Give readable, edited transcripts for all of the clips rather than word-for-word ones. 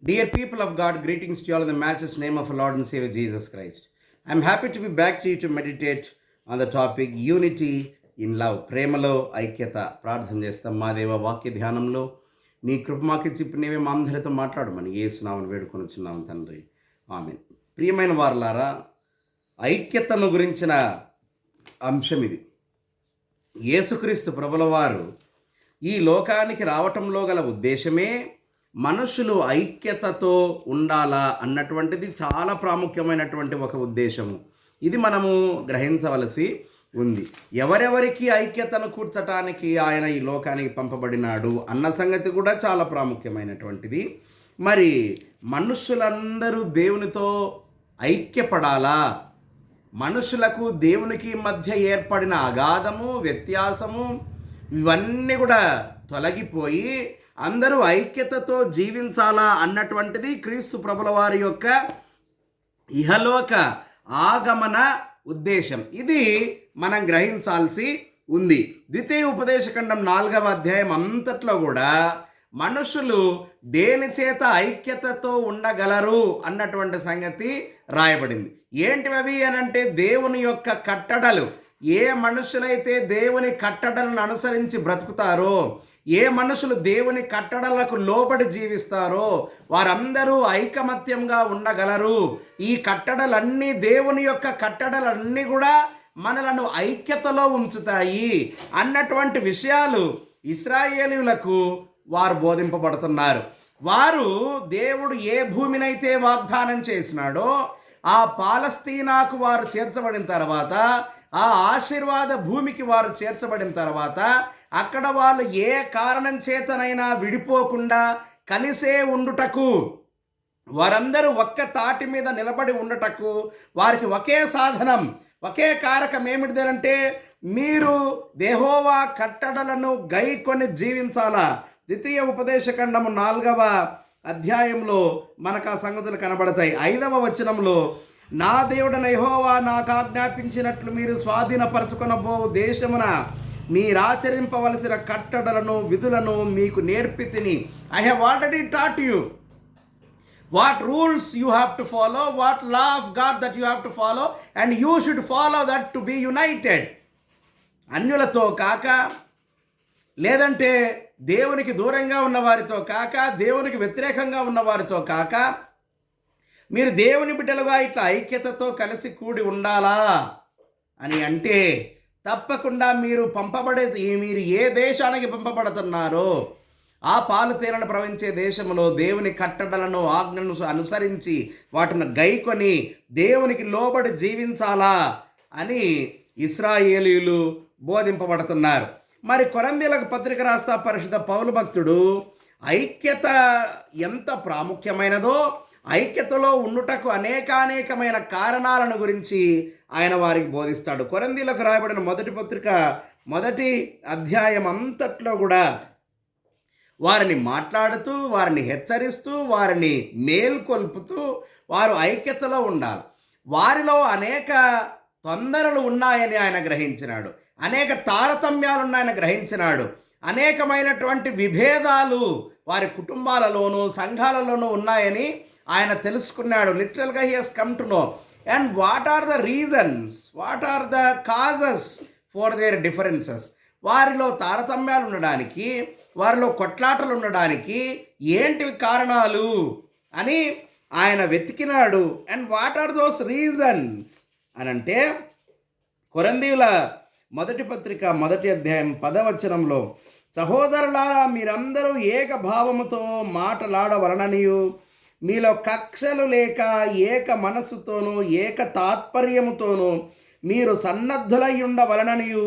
Dear people of God, greetings to you all in the matchless name of our Lord and Savior Jesus Christ. I'm happy to be back to you to meditate on the topic Unity in Love. ప్రేమలో ఐక్యత ప్రార్థన చేస్తాం. మా దేవ వాక్య ధ్యానంలో నీ కృప మాకి చెప్పి నీవే మా అందరితో మాట్లాడమని యేసునామమున వేడుకొని వచ్చున్నాం తండ్రి. ఆమేన్. ప్రియమైన వారలారా, ఐక్యతను గురించిన అంశం ఇది. యేసుక్రీస్తు ప్రభుల వారు ఈ లోకానికి రావటంలో గల ఉద్దేశమే మనుషులు ఐక్యతతో ఉండాలా అన్నటువంటిది చాలా ప్రాముఖ్యమైనటువంటి ఒక ఉద్దేశము. ఇది మనము గ్రహించవలసి ఉంది. ఎవరెవరికి ఐక్యతను కూర్చటానికి ఆయన ఈ లోకానికి పంపబడినాడు అన్న సంగతి కూడా చాలా ప్రాముఖ్యమైనటువంటిది. మరి మనుషులందరూ దేవునితో ఐక్యపడాలా? మనుషులకు దేవునికి మధ్య ఏర్పడిన అగాధము, వ్యత్యాసము ఇవన్నీ కూడా తొలగిపోయి అందరూ ఐక్యతతో జీవించాలా అన్నటువంటిది క్రీస్తు ప్రభుల వారి యొక్క ఇహలోక ఆగమన ఉద్దేశం. ఇది మనం గ్రహించాల్సి ఉంది. ద్వితీయ ఉపదేశఖండం 4వ అధ్యాయం అంతట్లో కూడా మనుషులు దేని చేత ఐక్యతతో ఉండగలరు అన్నటువంటి సంగతి రాయబడింది. ఏంటివి అనంటే దేవుని యొక్క కట్టడలు. ఏ మనుషులైతే దేవుని కట్టడలను అనుసరించి బ్రతుకుతారో, ఏ మనుషులు దేవుని కట్టడలకు లోబడి జీవిస్తారో వారందరూ ఐకమత్యంగా ఉండగలరు. ఈ కట్టడలన్నీ, దేవుని యొక్క కట్టడలన్నీ కూడా మనలను ఐక్యతలో ఉంచుతాయి అన్నటువంటి విషయాలు ఇశ్రాయేలీయులకు వారు బోధింపబడుతున్నారు. వారు దేవుడు ఏ భూమినైతే వాగ్దానం చేసినాడో ఆ పాలస్తీనాకు వారు చేర్చబడిన తర్వాత, ఆ ఆశీర్వాద భూమికి వారు చేర్చబడిన తర్వాత అక్కడ వాళ్ళు ఏ కారణం చేతనైనా విడిపోకుండా కలిసే ఉండుటకు, వారందరూ ఒక్క తాటి మీద నిలబడి ఉండటకు వారికి ఒకే సాధనం, ఒకే కారకం ఏమిటిదంటే మీరు యెహోవా కట్టడలను గైకొని జీవించాలా. ద్వితీయ ఉపదేశఖండము 4వ అధ్యాయంలో మనకు ఆ సంగతులు కనబడతాయి. 5వ వచనంలో, నా దేవుడైన యెహోవా నాకు ఆజ్ఞాపించినట్లు మీరు స్వాధీనపరచుకొనబో దేశమున మీరాచరింపవలసిన కట్టడలను విధులను మీకు నేర్పితిని. I have already taught you what rules you have to follow, what law of God that you have to follow, and you should follow that to be united. అన్యులతో కాక, లేదంటే దేవునికి దూరంగా ఉన్నవారితో కాక, దేవునికి వ్యతిరేకంగా ఉన్నవారితో కాక, మీరు దేవుని బిడ్డలుగా ఇట్లా ఐక్యతతో కలిసి కూడి ఉండాలా అని అంటే తప్పకుండా మీరు ఏ దేశానికి పంపబడుతున్నారో ఆ పాలు తేనెలు ప్రవహించే దేశంలో దేవుని కట్టడలను, ఆజ్ఞలను అనుసరించి వాటిని గైకొని దేవునికి లోబడి జీవించాలా అని ఇశ్రాయేలీయులు బోధింపబడుతున్నారు. మరి కొరింథీయులకు పత్రిక రాస్తా పరిశుద్ధ పౌలు భక్తుడు ఐక్యత ఎంత ప్రాముఖ్యమైనదో, ఐక్యతలో ఉండుటకు అనేకమైన కారణాలను గురించి ఆయన వారికి బోధిస్తాడు. కొరింథీయులకు రాయబడిన మొదటి పత్రిక 1వ అధ్యాయం అంతట్లో కూడా వారిని మాట్లాడుతూ, వారిని హెచ్చరిస్తూ, వారిని మేల్కొల్పుతూ వారు ఐక్యతలో ఉండాలి. వారిలో అనేక తొందరలు ఉన్నాయని ఆయన గ్రహించినాడు, అనేక తారతమ్యాలు ఉన్నాయని గ్రహించినాడు, అనేకమైనటువంటి విభేదాలు వారి కుటుంబాలలోనూ సంఘాలలోనూ ఉన్నాయని ఆయన తెలుసుకున్నాడు. లిటరల్గా he has come to know. And what are the reasons, what are the causes for their differences. వారిలో తారతమ్యాలు ఉండడానికి, వారిలో కొట్లాటలు ఉండడానికి ఏంటి కారణాలు అని ఆయన వెతికినాడు. And what are those reasons అని అంటే, కొరింథీయుల మొదటి పత్రిక 1వ అధ్యాయం 10వ వచనంలో, సహోదరులారా మీరందరూ ఏక భావముతో మాటలాడవలననియు, మీలో కక్షలు లేక ఏక మనస్సుతోనూ ఏక తాత్పర్యముతోనూ మీరు సన్నద్ధులై ఉండవలననియు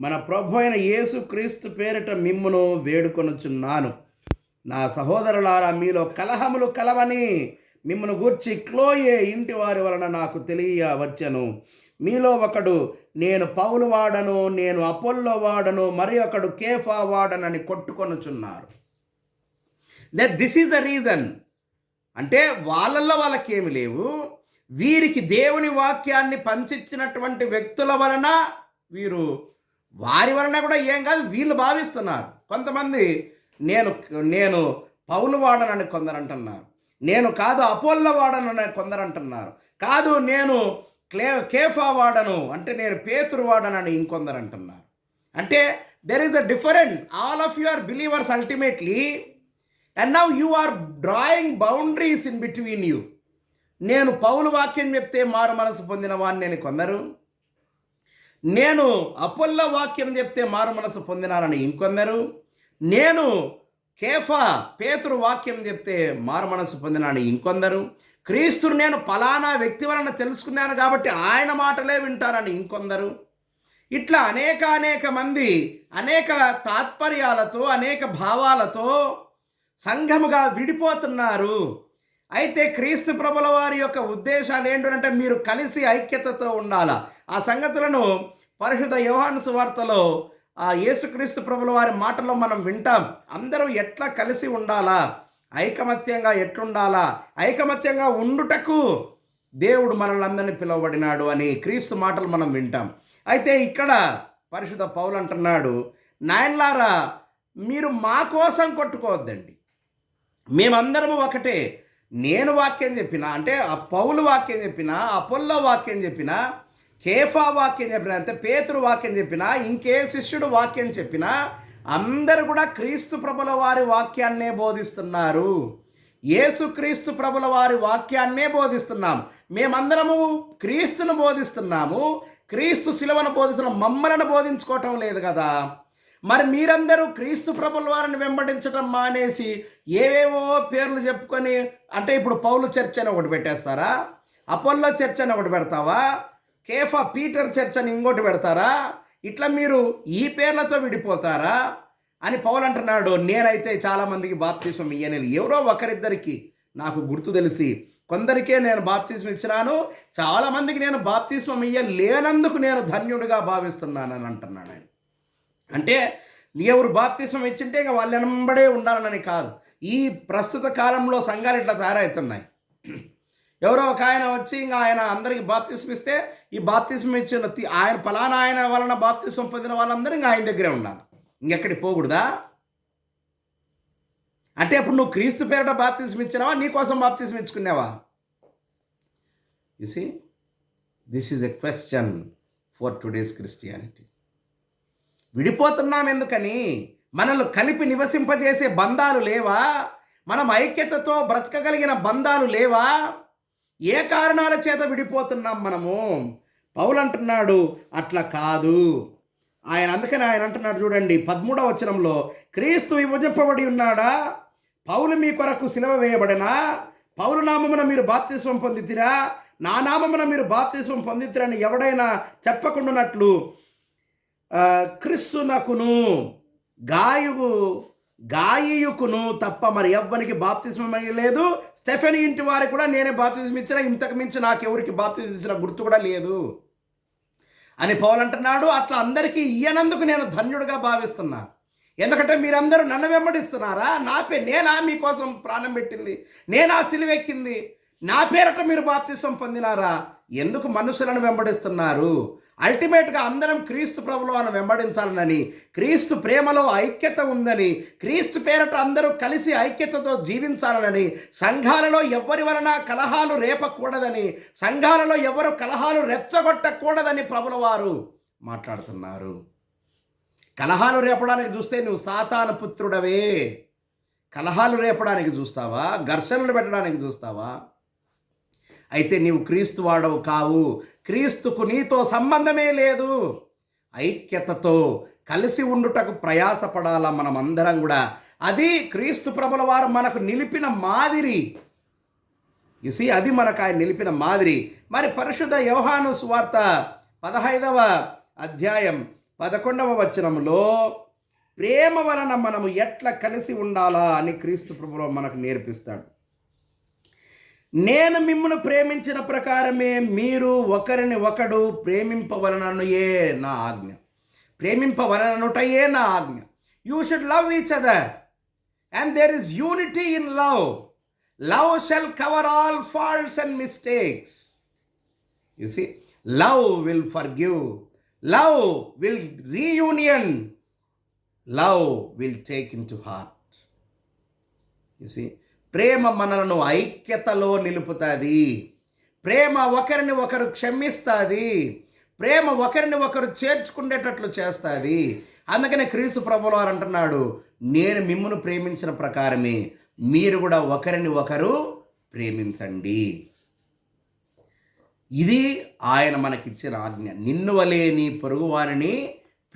మన ప్రభు అయిన యేసు క్రీస్తు పేరిట మిమ్మును వేడుకొనుచున్నాను. నా సహోదరులారా, మీలో కలహములు కలవని మిమ్మను గూర్చి క్లోయే ఇంటి వారి వలన నాకు తెలియవచ్చెను. మీలో ఒకడు నేను పౌలు వాడను, నేను అపోల్లో వాడను, మరి ఒకడు కేఫా వాడనని కొట్టుకొనుచున్నారు. This is the reason. అంటే వాళ్ళల్లో వాళ్ళకేమి లేవు, వీరికి దేవుని వాక్యాన్ని పంచిచ్చినటువంటి వ్యక్తుల వలన వీరు, వారి వలన కూడా ఏం కాదు వీళ్ళు భావిస్తున్నారు. కొంతమంది నేను పౌలు వాడనని కొందరు అంటున్నారు, నేను కాదు అపోల్లో వాడను అని కొందరు అంటున్నారు. కాదు నేను కేఫా వాడను అంటే నేను పేతురు వాడనని ఇంకొందరు అంటున్నారు. అంటే there is a difference. All of you are believers ultimately, and now you are drawing boundaries in between you. నేను పౌలు వాక్యం చెప్తే మారు మనసు పొందిన వాడిని నేను కొందరు, నేను అపోల్లో వాక్యం చెప్తే మారు మనసు పొందినారని ఇంకొందరు, నేను కేఫా పేతురు వాక్యం చెప్తే మారు మనసు పొందినారని ఇంకొందరు, క్రీస్తును నేను ఫలానా వ్యక్తి వలన తెలుసుకున్నాను కాబట్టి ఆయన మాటలే వింటారని ఇంకొందరు. ఇట్లా అనేక మంది అనేక తాత్పర్యాలతో అనేక భావాలతో సంఘముగా విడిపోతున్నారు. అయితే క్రీస్తు ప్రభుల వారి యొక్క ఉద్దేశాలు ఏంటంటే మీరు కలిసి ఐక్యతతో ఉండాలా. ఆ సంగతులను పరిశుద్ధ యోహాను సువార్తలో ఆ యేసుక్రీస్తు ప్రభుల వారి మాటల్లో మనం వింటాం. అందరూ ఎట్లా కలిసి ఉండాలా, ఐకమత్యంగా ఎట్లుండాలా, ఐకమత్యంగా ఉండుటకు దేవుడు మనల్ని పిలువబడినాడు అని క్రీస్తు మాటలు మనం వింటాం. అయితే ఇక్కడ పరిశుద్ధ పౌలు అంటున్నాడు, నాయనలారా మీరు మా కోసం కొట్టుకోవద్దండి, మేమందరము ఒకటే. నేను వాక్యం చెప్పినా అంటే ఆ పౌలు వాక్యం చెప్పినా, అపోల్లో వాక్యం చెప్పినా, కేఫా వాక్యం చెప్పినా, అంటే పేతురు వాక్యం చెప్పినా, ఇంకే శిష్యుడు వాక్యం చెప్పినా అందరూ కూడా క్రీస్తు ప్రభుల వారి వాక్యాన్నే బోధిస్తున్నారు. యేసుక్రీస్తు ప్రభుల వారి వాక్యాన్నే బోధిస్తున్నాం. మేమందరము క్రీస్తును బోధిస్తున్నాము, క్రీస్తు శిలువను బోధిస్తున్నాం, మమ్మల్ని బోధించుకోవటం లేదు కదా. మరి మీరందరూ క్రీస్తు ప్రభుల వారిని వెంబడించడం మానేసి ఏవేవో పేర్లు చెప్పుకొని, అంటే ఇప్పుడు పౌలు చర్చ్ అని ఒకటి పెట్టేస్తారా, అపోల్లో చర్చ్ అని ఒకటి పెడతావా, కేఫా పీటర్ చర్చ్ అని ఇంకోటి పెడతారా, ఇట్లా మీరు ఈ పేర్లతో విడిపోతారా అని పౌలు అంటున్నాడు. నేనైతే చాలామందికి బాప్తిస్మం ఇయ్యలేదు, ఎవరో ఒకరిద్దరికి నాకు గుర్తు తెలిసి కొందరికే నేను బాప్తిస్మం ఇచ్చినాను, చాలామందికి నేను బాప్తిస్మం ఇయ్యలేనందుకు నేను ధన్యుడిగా భావిస్తున్నానని అంటున్నాడు ఆయన. అంటే ఎవరు బాప్తిస్మం ఇచ్చింటే ఇంకా వాళ్ళు వెంబడే ఉండాలని కాదు. ఈ ప్రస్తుత కాలంలో సంఘాలు ఇట్లా తయారవుతున్నాయి. ఎవరో ఒక ఆయన వచ్చి ఇంకా ఆయన అందరికి బాప్తిస్మం ఇస్తే ఈ బాప్తిస్మం ఇచ్చిన ఆయన ఫలానా ఆయన వలన బాప్తిస్మం పొందిన వాళ్ళందరూ ఇంకా ఆయన దగ్గరే ఉండాలి, ఇంకెక్కడికి పోకూడదా? అంటే అప్పుడు నువ్వు క్రీస్తు పేరిట బాప్తిస్మం ఇచ్చినావా, నీ కోసం బాప్తిస్మం ఇచ్చుకున్నావా? You see, this is a question for today's Christianity. విడిపోతున్నాం ఎందుకని? మనల్ని కలిపి నివసింపజేసే బంధాలు లేవా? మనం ఐక్యతతో బ్రతకగలిగిన బంధాలు లేవా? ఏ కారణాల చేత విడిపోతున్నాం మనము? పౌలు అంటున్నాడు అట్లా కాదు. అందుకని ఆయన అంటున్నాడు చూడండి 13వ వచనంలో, క్రీస్తు విభజింపబడి ఉన్నాడా? పౌలు మీ కొరకు సిలువ వేయబడినా? పౌలు నామమున మీరు బాప్తిస్మం పొందితిరా? నా నామమున మీరు బాప్తిస్మం పొందితిరని ఎవడైనా చెప్పకుండానట్లు క్రిస్సునకును గాయియుకును తప్ప మరి ఎవ్వరికి బాప్తిస్మం లేదు. స్టెఫెనీ ఇంటి వారికి కూడా నేనే బాప్తిస్మం ఇచ్చిన, ఇంతకు మించి నాకెవరికి బాప్తిస్మం ఇచ్చిన గుర్తు కూడా లేదు అని పౌలు అంటున్నాడు. అట్లా అందరికీ ఇయ్యనందుకు నేను ధన్యుడిగా భావిస్తున్నా. ఎందుకంటే మీరందరూ నన్ను వెంబడిస్తున్నారా? నేనా మీకోసం ప్రాణం పెట్టింది, నేనా సిలువెక్కింది, నా పేరట మీరు బాప్తిస్మం పొందినారా? ఎందుకు మనుషులను వెంబడిస్తున్నారు? అల్టిమేట్గా అందరం క్రీస్తు ప్రభువును వెంబడించాలని, క్రీస్తు ప్రేమలో ఐక్యత ఉందని, క్రీస్తు పేరట అందరూ కలిసి ఐక్యతతో జీవించాలని, సంఘాలలో ఎవరి వలన కలహాలు రేపకూడదని, సంఘాలలో ఎవరు కలహాలు రెచ్చగొట్టకూడదని ప్రభుల వారు మాట్లాడుతున్నారు. కలహాలు రేపడానికి చూస్తే నువ్వు సాతాను పుత్రుడవే. కలహాలు రేపడానికి చూస్తావా? ఘర్షణలు పెట్టడానికి చూస్తావా? అయితే నీవు క్రీస్తు వాడవు కావు. క్రీస్తుకు నీతో సంబంధమే లేదు. ఐక్యతతో కలిసి ఉండుటకు ప్రయాసపడాలా మనమందరం కూడా. అది క్రీస్తు ప్రభుల వారు మనకు నిలిపిన మాదిరి. యుసి, అది మనకు ఆయన నిలిపిన మాదిరి. మరి పరిశుద్ధ యోహాను సువార్త 15వ అధ్యాయం 11వ వచనంలో ప్రేమ వలన మనము ఎట్లా కలిసి ఉండాలా అని క్రీస్తు ప్రభువు మనకు నేర్పిస్తాడు. నేను మిమ్మును ప్రేమించిన ప్రకారమే మీరు ఒకరిని ఒకడు ప్రేమింపవలననుయే నా ఆజ్ఞ. ప్రేమింపవలననుటయే నా ఆజ్ఞ. You should love each other and there is unity in love. Love shall cover all faults and mistakes. You see, love will forgive, love will reunion, love will take in to heart. You see, ప్రేమ మనలను ఐక్యతలో నిలుపుతుంది. ప్రేమ ఒకరిని ఒకరు క్షమిస్తుంది. ప్రేమ ఒకరిని ఒకరు చేర్చుకునేటట్లు చేస్తుంది. అందుకనే క్రీస్తు ప్రభువు వారు అంటున్నాడు, నేను మిమ్మును ప్రేమించిన ప్రకారమే మీరు కూడా ఒకరిని ఒకరు ప్రేమించండి. ఇది ఆయన మనకిచ్చిన ఆజ్ఞ. నిన్ను వలే నీ పొరుగువారిని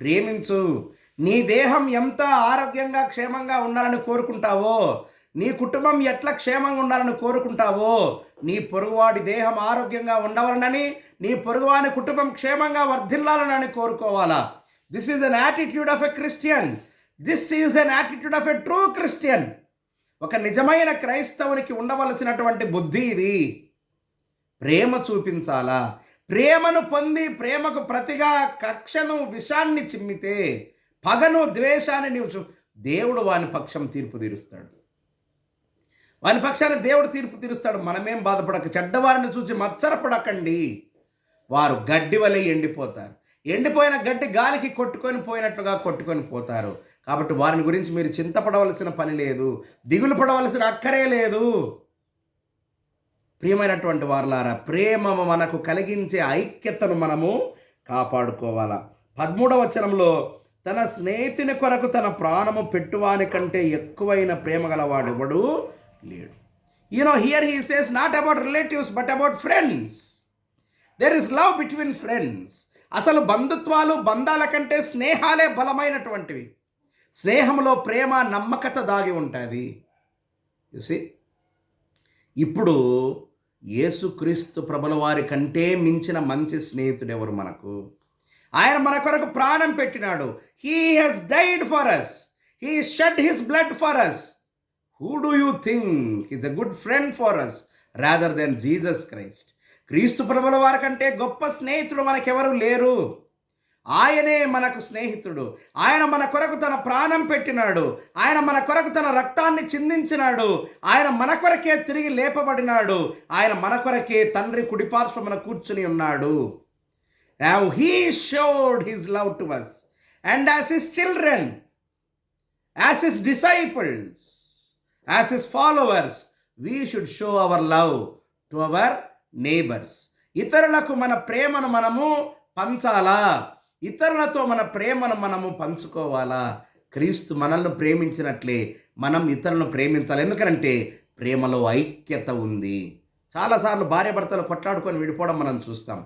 ప్రేమించు. నీ దేహం ఎంత ఆరోగ్యంగా క్షేమంగా ఉండాలని కోరుకుంటావో, నీ కుటుంబం ఎట్లా క్షేమంగా ఉండాలని కోరుకుంటావో, నీ పొరుగువాడి దేహం ఆరోగ్యంగా ఉండవాలనని, నీ పొరుగువాని కుటుంబం క్షేమంగా వర్ధిల్లాలనని కోరుకోవాలా. This is an attitude of a Christian. This is an attitude of a true Christian. ఒక నిజమైన క్రైస్తవునికి ఉండవలసినటువంటి బుద్ధి ఇది. ప్రేమ చూపించాలా. ప్రేమను పొంది ప్రేమకు ప్రతిగా కక్షను విషాన్ని చిమ్మితే, పగను ద్వేషాన్ని నీవు దేవుడు వాని పక్షం తీర్పు తీరుస్తాడు. వాని పక్షాన్ని దేవుడు తీర్పు తీరుస్తాడు. మనమేం బాధపడక, చెడ్డవారిని చూసి మత్సరపడకండి, వారు గడ్డి వలె ఎండిపోతారు. ఎండిపోయిన గడ్డి గాలికి కొట్టుకొని పోయినట్లుగా కొట్టుకొని పోతారు. కాబట్టి వారిని గురించి మీరు చింతపడవలసిన పని లేదు, దిగులు పడవలసిన అక్కరే లేదు. ప్రియమైనటువంటి వారలారా, ప్రేమ మనకు కలిగించే ఐక్యతను మనము కాపాడుకోవాలా. 13వ వచనంలో, తన స్నేహితుని కొరకు తన ప్రాణము పెట్టువాని కంటే ఎక్కువైన ప్రేమ గలవాడెవడు లేడు. Here he says not about relatives but about friends. There is love between friends. అసలు బంధుత్వాలు, బంధాల కంటే స్నేహాలే బలమైనటువంటివి. స్నేహంలో ప్రేమ, నమ్మకత దాగి ఉంటుంది. చూసి, ఇప్పుడు యేసుక్రీస్తు ప్రభుల వారి కంటే మించిన మంచి స్నేహితుడు ఎవరు మనకు? ఆయన మన కొరకు ప్రాణం పెట్టినాడు. He has died for us. He shed his blood for us. Who do you think is a good friend for us rather than Jesus Christ? క్రీస్తు ప్రభుల వారి కంటే గొప్ప స్నేహితుడు మనకెవరు లేరు. ఆయనే మనకు స్నేహితుడు. ఆయన మన కొరకు తన ప్రాణం పెట్టినాడు. ఆయన మన కొరకు తన రక్తాన్ని చిందించినాడు. ఆయన మన కొరకే తిరిగి లేపబడినాడు. ఆయన మన కొరకే తండ్రి కుడిపార్శ్వమున కూర్చుని ఉన్నాడు. Now he showed his love to us, and as his children, as his disciples, as his followers, we should show our love to our neighbors. ఇతరులకు మన ప్రేమను మనము పంచాలా. ఇతరులతో మన ప్రేమను మనము పంచుకోవాలా. క్రీస్తు మనల్ని ప్రేమించినట్లే మనం ఇతరులను ప్రేమించాలి. ఎందుకంటే ప్రేమలో ఐక్యత ఉంది. చాలాసార్లు భార్యాభర్తలు కొట్లాడుకొని విడిపోవడం మనం చూస్తాం.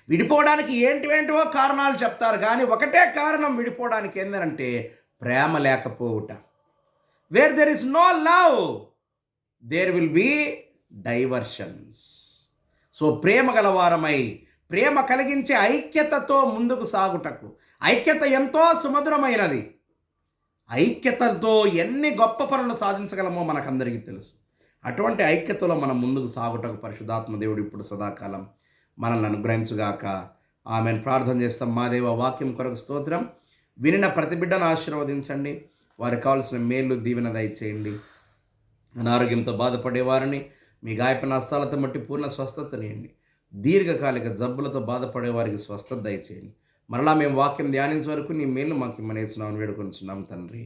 విడిపోవడానికి ఏంటివో కారణాలు చెప్తారు, కానీ ఒకటే కారణం విడిపోవడానికి ఏంటంటే ప్రేమ లేకపోవుట. Where there is no love there will be diversions. So ప్రేమ గలవారమై, ప్రేమ కలిగించే ఐక్యతతో ముందుకు సాగుటకు. ఐక్యత ఎంతో సుమధురమైనది. ఐక్యతతో ఎన్ని గొప్ప పనులు సాధించగలమో మనకందరికీ తెలుసు. అటువంటి ఐక్యతలో మనం ముందుకు సాగుటకు పరిశుద్ధాత్మ దేవుడు ఇప్పుడు సదాకాలం మనల్ని అనుగ్రహించుగాక. ఆమెను ప్రార్థన చేస్తాం. మా దేవ, వాక్యం కొరకు స్తోత్రం. వినిన ప్రతి బిడ్డను ఆశీర్వదించండి. వారికి కావాల్సిన మేలు దీవెన దయచేయండి. అనారోగ్యంతో బాధపడేవారిని మీ గాయపడిన హస్తాలతో బట్టి పూర్ణ స్వస్థతనియండి. దీర్ఘకాలిక జబ్బులతో బాధపడే వారికి స్వస్థత దయచేయండి. మరలా మేము వాక్యం ధ్యానించే వరకు నీ మేలు మాకు ఇమ్మనేస్తున్నామని వేడుకొంచున్నాం తండ్రి.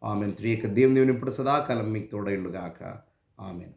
ఆమెన్. త్రియక దేవుని ఇప్పుడు సదాకాలం మీకు తోడైండుగాక. ఆమెన్.